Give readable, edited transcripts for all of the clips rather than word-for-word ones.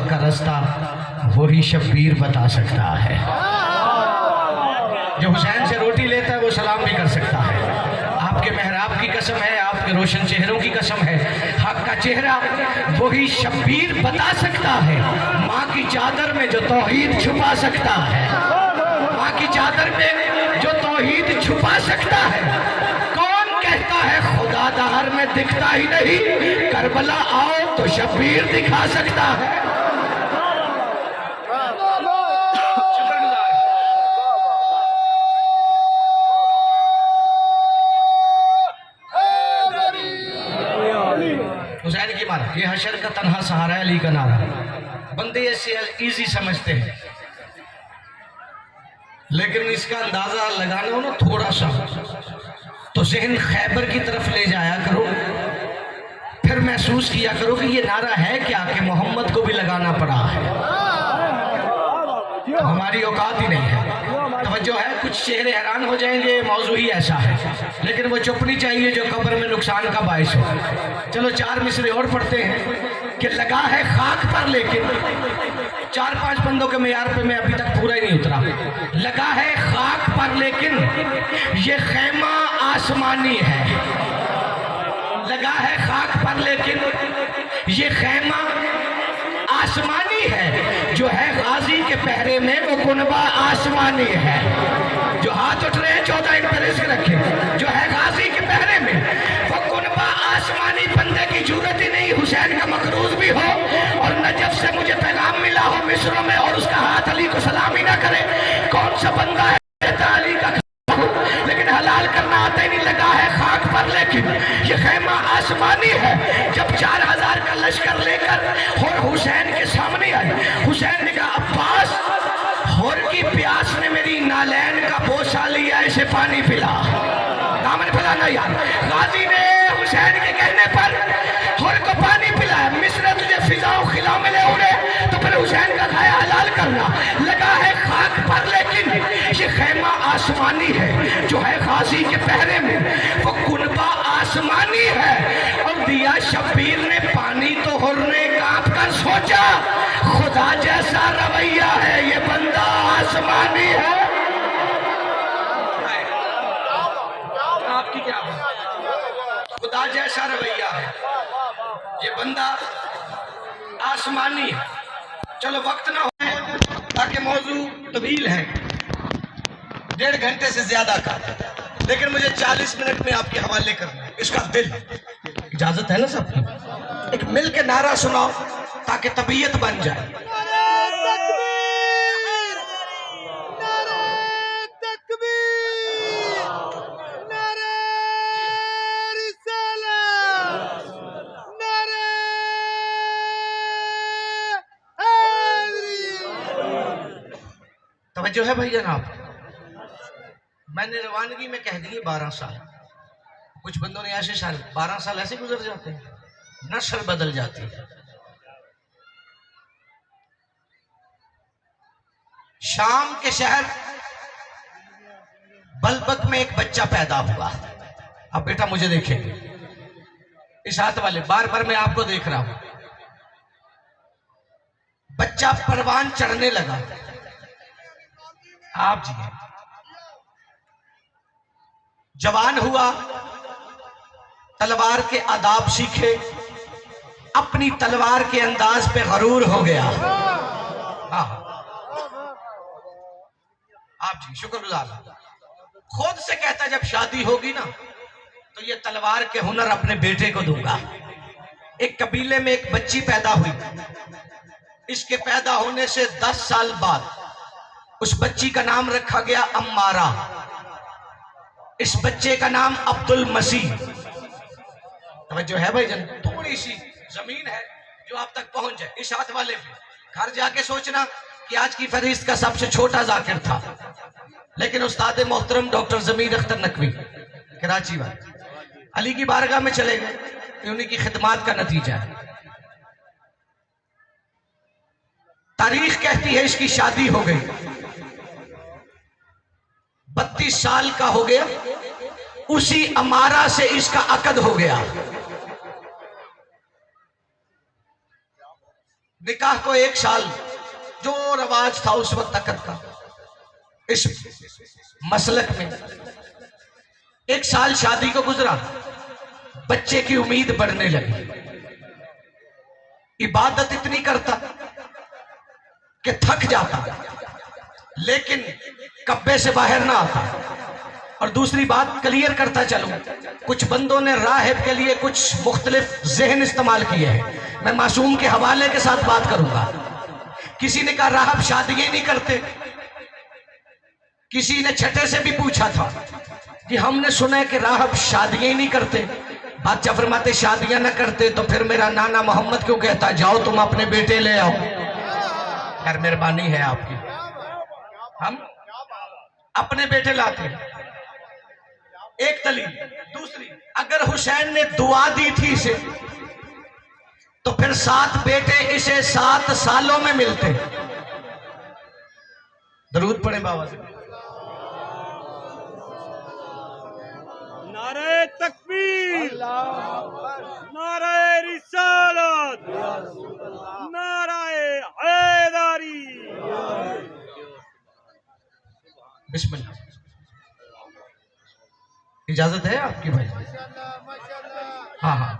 حق کا رستہ وہی شبیر بتا سکتا ہے۔ جو حسین سے روٹی لیتا ہے وہ سلام بھی کر سکتا ہے۔ آپ کے محراب کی قسم ہے، آپ کے روشن چہروں کی قسم ہے، حق کا چہرہ وہی شبیر بتا سکتا ہے۔ ماں کی چادر میں جو توحید چھپا سکتا ہے، ماں کی چادر میں جو توحید چھپا سکتا ہے، کون کہتا ہے خدا دہر میں دکھتا ہی نہیں، کربلا آؤ تو شبیر دکھا سکتا ہے۔ حسین کی مارا یہ حشر کا تنہا سہارا ہے، علی کا نعرہ۔ بندے ایسے ایزی سمجھتے ہیں، لیکن اس کا اندازہ لگانا ہو نا تھوڑا سا تو ذہن خیبر کی طرف لے جایا کرو، پھر محسوس کیا کرو کہ یہ نعرہ ہے کیا کہ محمد کو بھی لگانا پڑا ہے۔ ہماری اوقات ہی نہیں ہے، توجہ ہے، کچھ چہرے حیران ہو جائیں گے، موضوع ہی ایسا ہے، لیکن وہ چپنی چاہیے جو قبر میں نقصان کا باعث ہو۔ چلو 4 مصرے اور پڑھتے ہیں کہ لگا ہے خاک پر، لیکن 4-5 بندوں کے معیار پہ میں ابھی تک پورا ہی نہیں اترا۔ لگا ہے خاک پر لیکن یہ خیمہ آسمانی ہے، لگا ہے خاک پر لیکن یہ خیمہ آسمانی ہے، جو ہے غازی کے پہرے میں وہ کنبہ آسمانی ہے۔ جو ہاتھ اٹھ رہے ہیں 14 ان پر رزق رکھے، جو ہے غازی کے پہرے میں وہ کنبہ آسمانی۔ بندے کی جرت ہی نہیں حسین کا مقروض بھی ہو اور نجف سے مجھے پیغام ملا ہو مصروں میں اور اس کا ہاتھ علی کو سلام ہی نہ کرے۔ کون سا بندہ ہے علی کا لیکن حلال کرنا آتا ہی نہیں۔ لگا ہے خاک پر لیکن یہ خیمہ آسمانی ہے۔ جب 4000 کا لشکر لے کر ہور حسین کے سامنے آئے، حسین نے کہا عباس، ہور کی پیاس نے میری نالین کا بوسہ لیا، اسے پانی پلا۔ دامن پلانا یار، غازی نے حسین کے کہنے پر ہور کو پانی پلایا۔ مصر تجھے فضاؤں خلا میں لے اڑے تو پھر حسین کا کھایا حلال کرنا۔ لگا ہے خاک پر لیکن یہ خیمہ آسمانی ہے، جو ہے غازی کے پہرے میں وہ کنبہ آسمانی ہے۔ اور دیا شبیر نے پانی تو ہر نے کانپ کر سوچا خدا جیسا رویہ ہے یہ بندہ آسمانی ہے۔ آپ کی کیا خدا جیسا رویہ ہے یہ بندہ آسمانی ہے۔ چلو وقت نہ ہو تاکہ موضوع طویل ہے، 1.5 گھنٹے سے زیادہ کا، لیکن مجھے 40 منٹ میں آپ کے حوالے کرنا ہے۔ اس کا دل اجازت ہے نا سب کی؟ ایک مل کے نعرہ سناؤ تاکہ طبیعت بن جائے۔ توجہ ہے بھائی جناب؟ میں نے روانگی میں کہہ دیے 12 سال، کچھ بندوں نے ایسے سال 12 سال ایسے گزر جاتے ہیں، نسل بدل جاتی ہے۔ شام کے شہر بلبک میں ایک بچہ پیدا ہوا۔ اب بیٹا مجھے دیکھیں گے، اس ہاتھ والے بار بار میں آپ کو دیکھ رہا ہوں۔ بچہ پروان چڑھنے لگا، آپ جی ہیں، جوان ہوا، تلوار کے آداب سیکھے، اپنی تلوار کے انداز پہ غرور ہو گیا۔ آپ جی شکر گزار، خود سے کہتا جب شادی ہوگی نا تو یہ تلوار کے ہنر اپنے بیٹے کو دوں گا۔ ایک قبیلے میں ایک بچی پیدا ہوئی، اس کے پیدا ہونے سے 10 سال بعد اس بچی کا نام رکھا گیا امارہ، اس بچے کا نام عبد المسیح۔ توجہ ہے بھائی جن؟ تھوڑی سی زمین ہے جو آپ تک پہنچ جائے، اس ہاتھ والے پہ گھر جا کے سوچنا کہ آج کی فہرست کا سب سے چھوٹا ذاکر تھا، لیکن استاد محترم ڈاکٹر ضمیر اختر نقوی کراچی والے علی کی بارگاہ میں چلے گئے، انہی کی خدمات کا نتیجہ ہے۔ تاریخ کہتی ہے اس کی شادی ہو گئی، 32 سال کا ہو گیا، اسی امارہ سے اس کا عقد ہو گیا۔ نکاح کو 1 سال جو رواج تھا اس وقت تک کا اس مسلک میں 1 سال شادی کو گزرا، بچے کی امید بڑھنے لگی، عبادت اتنی کرتا کہ تھک جاتا لیکن کعبے سے باہر نہ آتا۔ اور دوسری بات کلیئر کرتا چلوں، کچھ بندوں نے راہب کے لیے کچھ مختلف ذہن استعمال کیے ہیں، میں معصوم کے حوالے کے ساتھ بات کروں گا۔ کسی نے کہا راہب شادیاں نہیں کرتے، کسی نے چھٹے سے بھی پوچھا تھا کہ ہم نے سنا ہے کہ راہب شادیاں نہیں کرتے۔ بادشاہ فرماتے شادیاں نہ کرتے تو پھر میرا نانا محمد کیوں کہتا جاؤ تم اپنے بیٹے لے آؤ؟ خیر مہربانی ہے آپ کی، ہم اپنے بیٹے لاتے ہیں، ایک دلیل۔ دوسری، اگر حسین نے دعا دی تھی اسے تو پھر 7 بیٹے اسے 7 سالوں میں ملتے۔ درود پڑھیں بابا سے۔ نعرہ تکبیر، نعرہ رسالت، نعرہ حیدری۔ بسم اللہ، اجازت ہے آپ کی بھائی؟ ہاں ہاں،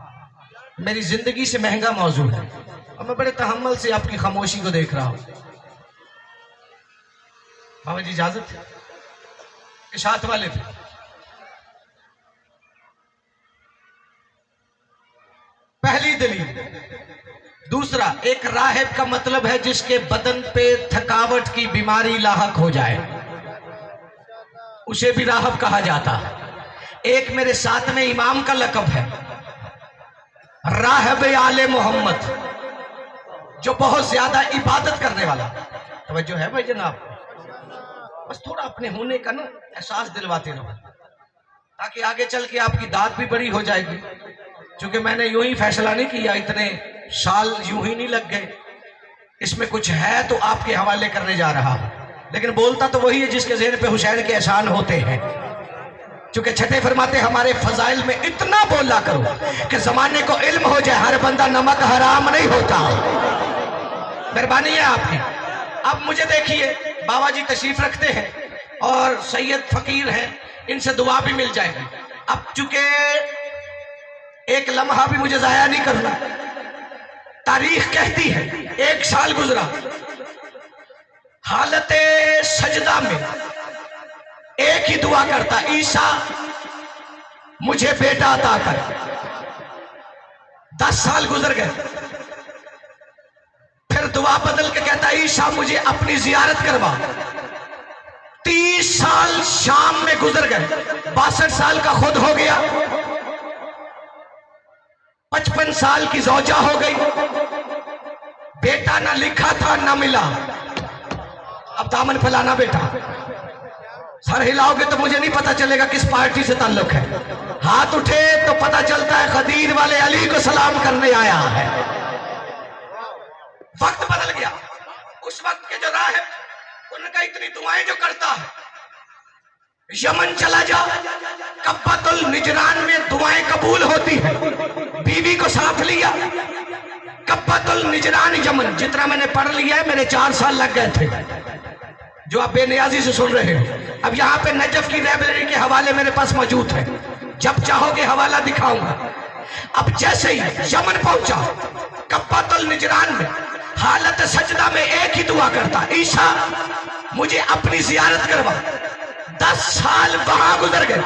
میری زندگی سے مہنگا موضوع ہے اور میں بڑے تحمل سے آپ کی خاموشی کو دیکھ رہا ہوں۔ بابا جی اجازت ہے کہ ساتھ والے تھے؟ پہلی دلیل۔ دوسرا، ایک راہب کا مطلب ہے جس کے بدن پہ تھکاوٹ کی بیماری لاحق ہو جائے، اسے بھی راہب کہا جاتا۔ ایک میرے ساتھ میں امام کا لقب ہے راہب آل محمد، جو بہت زیادہ عبادت کرنے والا۔ توجہ ہے بھائی جناب؟ بس تھوڑا اپنے ہونے کا نا احساس دلواتے رہو تاکہ آگے چل کے آپ کی داد بھی بڑی ہو جائے گی، چونکہ میں نے یوں ہی فیصلہ نہیں کیا، اتنے سال یوں ہی نہیں لگ گئے، اس میں کچھ ہے تو آپ کے حوالے کرنے جا رہا ہوں، لیکن بولتا تو وہی ہے جس کے ذہن پہ حسین کے احسان ہوتے ہیں۔ چونکہ چھٹے فرماتے ہمارے فضائل میں اتنا بولا کرو کہ زمانے کو علم ہو جائے ہر بندہ نمک حرام نہیں ہوتا۔ مہربانی ہے آپ کی۔ اب مجھے دیکھیے، بابا جی تشریف رکھتے ہیں اور سید فقیر ہیں، ان سے دعا بھی مل جائے گی۔ اب چونکہ ایک لمحہ بھی مجھے ضائع نہیں کرنا، تاریخ کہتی ہے 1 سال گزرا، حالت سجدہ میں ایک ہی دعا کرتا، عیسیٰ مجھے بیٹا عطا کر۔ 10 سال گزر گئے، پھر دعا بدل کے کہتا عیسیٰ مجھے اپنی زیارت کروا۔ 30 سال شام میں گزر گئے، 62 سال کا خود ہو گیا، 55 سال کی زوجہ ہو گئی، بیٹا نہ لکھا تھا نہ ملا۔ اب دامن پھیلانا بیٹا، سر ہلاؤ گے تو مجھے نہیں پتا چلے گا کس پارٹی سے تعلق ہے، ہاتھ اٹھے تو پتا چلتا ہے خدیر والے علی کو سلام کرنے آیا ہے۔ وقت بدل گیا، اس وقت کے جو راہب، ان کا اتنی دعائیں جو کرتا ہے، یمن چلا جا، قبۃ النجران میں دعائیں قبول ہوتی ہیں، بیوی کو ساتھ لیا، قبۃ النجران یمن، جتنا میں نے پڑھ لیا ہے میرے 4 سال لگ گئے تھے، جو آپ بے نیازی سے سن رہے ہیں۔ اب یہاں پہ نجف کی لائبریری کے حوالے میرے پاس موجود ہیں، جب چاہو گے حوالہ دکھاؤں گا۔ اب جیسے ہی یمن پہنچا، قبۃ النجران میں حالت سجدہ میں ایک ہی دعا کرتا، عیسیٰ مجھے اپنی زیارت کروا۔ 10 سال وہاں گزر گئے،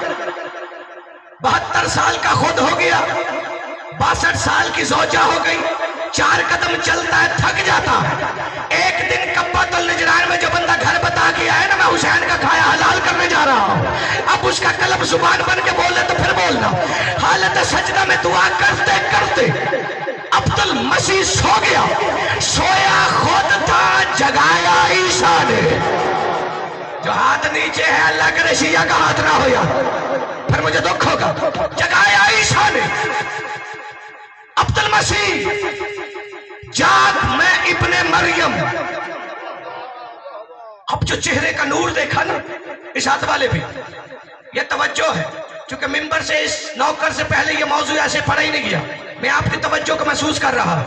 72 سال کا خود ہو گیا، 62 سال کی زوجہ ہو گئی، 4 قدم چلتا ہے تھک جاتا ہے۔ ایک دن قبۃ النجران میں جو بندہ گھر بتا کے آئے نا میں حسین کا کھایا حلال کرنے جا رہا ہوں، اب اس کا قلب زبان بن کے بولے تو پھر بولنا۔ حالت سجدہ میں دعا کرتے کرتے عبد المسیح سو گیا، سویا خود تھا جگایا عیسیٰ نے۔ جو ہاتھ نیچے ہے اللہ کرے شیعہ کا ہاتھ نہ ہویا، پھر مجھے دکھ ہوگا۔ جگایا عیسیٰ نے، عبد المسیح جاگ میں ابن مریم۔ اب جو چہرے کا نور دیکھا نا اس ہاتھ والے بھی، یہ توجہ ہے، چونکہ ممبر سے اس نوکر سے پہلے یہ موضوع ایسے پڑھا ہی نہیں گیا، میں آپ کی توجہ کو محسوس کر رہا ہوں۔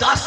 10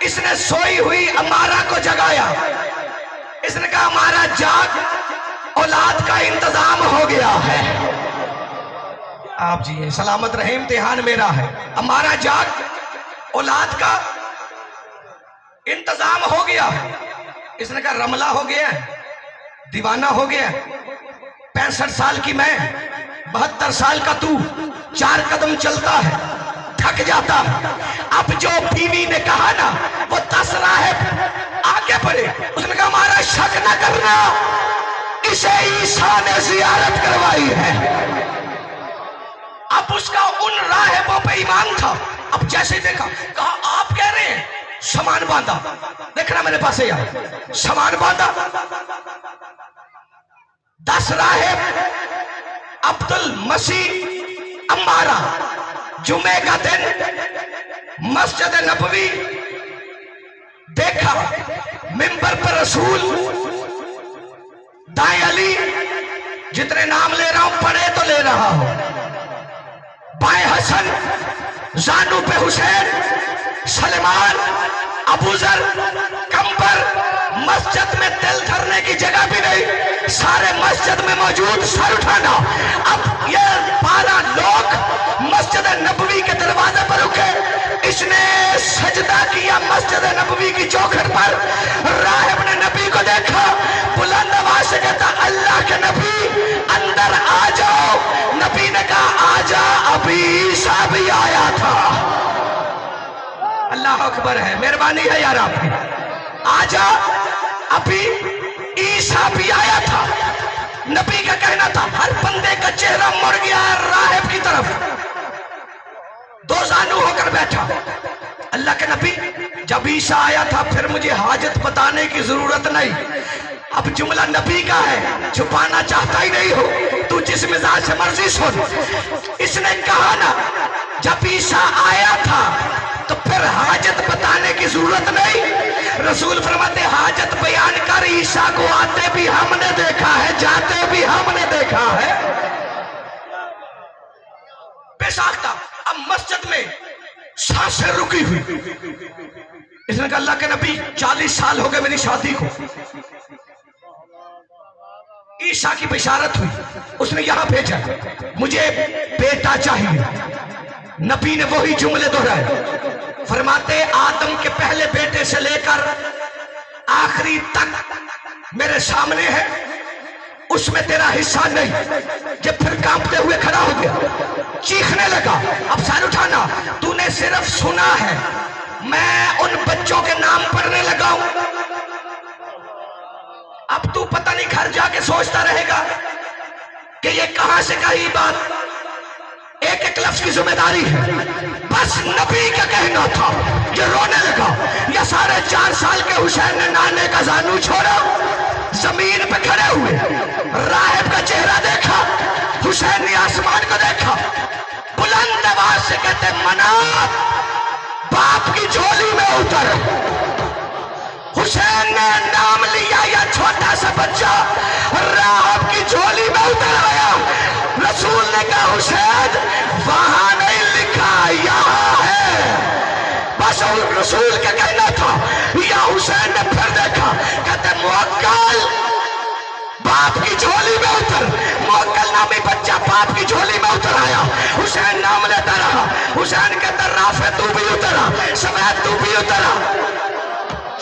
اس نے سوئی ہوئی امارہ کو جگایا. اس نے کہا امارہ جاگ، اولاد کا انتظام ہو گیا ہے. آپ جی سلامت رہے، امتحان میرا ہے. امارہ جاگ، اولاد کا انتظام ہو گیا. اس نے کہا رملہ ہو گیا، دیوانہ ہو گیا. 65 سال کی میں، 72 سال کا تو 4 قدم چلتا ہے، تھک جاتا ہے. اب جو بیوی نے کہا نا وہ 10 راہب آگے بڑھے. اس نے کہا ہمارا شک نہ کرنا، اسے عیسیٰ نے زیارت کروائی ہے. اب اس کا ان راہبوں پہ ایمان تھا. اب جیسے دیکھا، کہا آپ کہہ رہے ہیں، سامان باندھا. دیکھنا میرے پاس ہے، سامان باندھا. 10 راہب عبد المسیح امارہ، جمعے کا دن مسجد نبوی دیکھا. منبر پر رسول، دائیں علی، جتنے نام لے رہا ہوں پڑھے تو لے رہا ہوں، بائیں حسن، زانو پہ حسین، سلمان، ابو ذر، کمبر. مسجد میں دل دھرنے کی جگہ بھی نہیں، سارے مسجد میں موجود. سر اٹھانا. اب یہ 12 لوگ مسجد نبوی کے دروازے پر رکے. اس نے سجدہ کیا مسجد نبوی کی چوکھٹ پر. راہب نے نبی کو دیکھا، بلند آواز سے کہتا اللہ کے نبی اندر آ جاؤ. نبی نے کہا آ جا، ابھی عیسیٰ بھی آیا تھا. اللہ اکبر ہے، مہربانی ہے یار آپ کی. آ جا، ابھی عیسیٰ بھی آیا تھا. نبی کا کہنا تھا. ہر بندے کا چہرہ مڑ گیا راہب کی طرف، 2 زانو ہو کر بیٹھا. اللہ کے نبی جب عیسیٰ آیا تھا پھر مجھے حاجت بتانے کی ضرورت نہیں. اب جملہ نبی کا ہے، چھپانا چاہتا ہی نہیں ہو تو جس مزاج سے مرضی سن. اس نے کہا نا جب عیسیٰ آیا تھا تو پھر حاجت بتانے کی ضرورت نہیں. رسول فرماتے حاجت بیان کر، عیسیٰ کو آتے بھی ہم نے دیکھا ہے، جاتے بھی ہم نے دیکھا ہے. بے ساختہ. اب مسجد میں سانسیں رکی ہوئی. اس نے کہا اللہ کے نبی 40 سال ہو گئے میری شادی کو، عیسیٰ کی بشارت ہوئی، اس نے یہاں بھیجا، مجھے بیٹا چاہیے. نبی نے وہی جملے دہرائے. فرماتے آدم کے پہلے بیٹے سے لے کر آخری تک میرے سامنے ہے، اس میں تیرا حصہ نہیں. جب پھر کانپتے ہوئے کھڑا ہو گیا، چیخنے لگا. اب سر اٹھانا. تو نے صرف سنا ہے، میں ان بچوں کے نام پڑھنے لگا ہوں. اب تو پتہ نہیں گھر جا کے سوچتا رہے گا کہ یہ کہاں سے کہی بات. ایک ایک لفظ کی ذمہ داری ہے. بس نبی کا کہنا تھا. یہ رونے لگا. یہ سارے 4 سال کے حسین نے نانے کا زانو چھوڑا، زمین پہ کھڑے ہوئے. راہب کا چہرہ دیکھا، حسین نے آسمان کو دیکھا. بلند آواز سے کہتے منات باپ کی جھولی میں اتر. حسین نے نام لیا، یا چھوٹا سا بچہ راہب کی جھولی میں اتر آیا. رسول نے کہا حسین وہاں نہیں لکھا، یہاں ہے. بس رسول کا کہنا تھا. یا حسین نے پھر دیکھا، کہتے موکل باپ کی جھولی میں اتر. موکل نامی بچہ باپ کی جھولی میں اتر آیا. حسین نام لیتا رہا. حسین کہتا رافع تو بھی اترا، سمیت تو بھی اترا،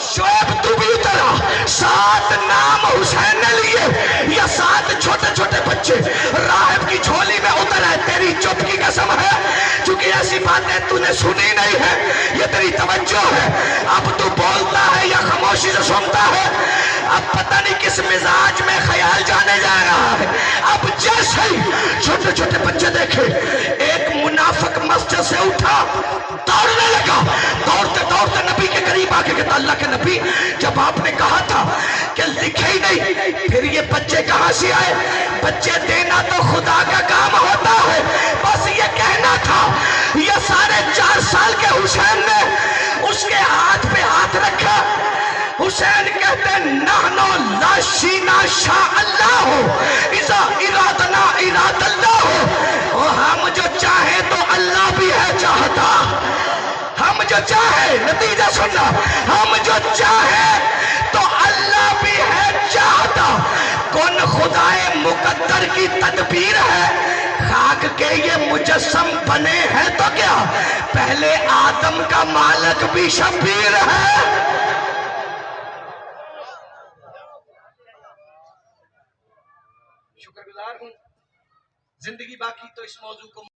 شعیب تو بھی اترا. 7 نام حسین نے لیے. یہ 7 چھوٹے چھوٹے بچے راہب کی جھولی میں اتر آئے. تیری چپ کی قسم ہے، چونکہ ایسی باتیں تو نے سنی نہیں ہے، یہ تیری توجہ ہے. اب تو بولتا ہے یا خاموشی سے سنتا ہے. اب پتہ نہیں کس مزاج میں خیال جانے جا رہا ہے. اب جیسے ہی چھوٹے چھوٹے بچے دیکھے، ایک منافق مسجد سے اٹھا، دوڑنے لگا. دوڑتے دوڑتے نبی کے قریب آ کے کہتا اللہ کے نبی جب آپ نے کہا تھا کہ لکھے ہی نہیں، پھر یہ بچے کہاں سے آئے؟ بچے دینا تو خدا کا کام ہوتا ہے. بس یہ کہنا تھا. یہ سارے 4 سال کے حسین نے اس کے ہاتھ پہ ہاتھ رکھا. حسین کہتے نحنو لا شینا شاء اللہ ہو، اذا ارادنا اراد اللہ ہو. ہم جو چاہیں تو اللہ بھی ہے چاہتا. ہم جو چاہے، نتیجہ سننا، ہم جو چاہے تو اللہ بھی ہے چاہتا، کون خدائے مقدر کی تدبیر ہے، خاک کے یہ مجسم بنے ہیں تو کیا پہلے آدم کا مالک بھی شبیر ہے۔ شکر گزار ہوں، زندگی باقی تو اس موضوع کو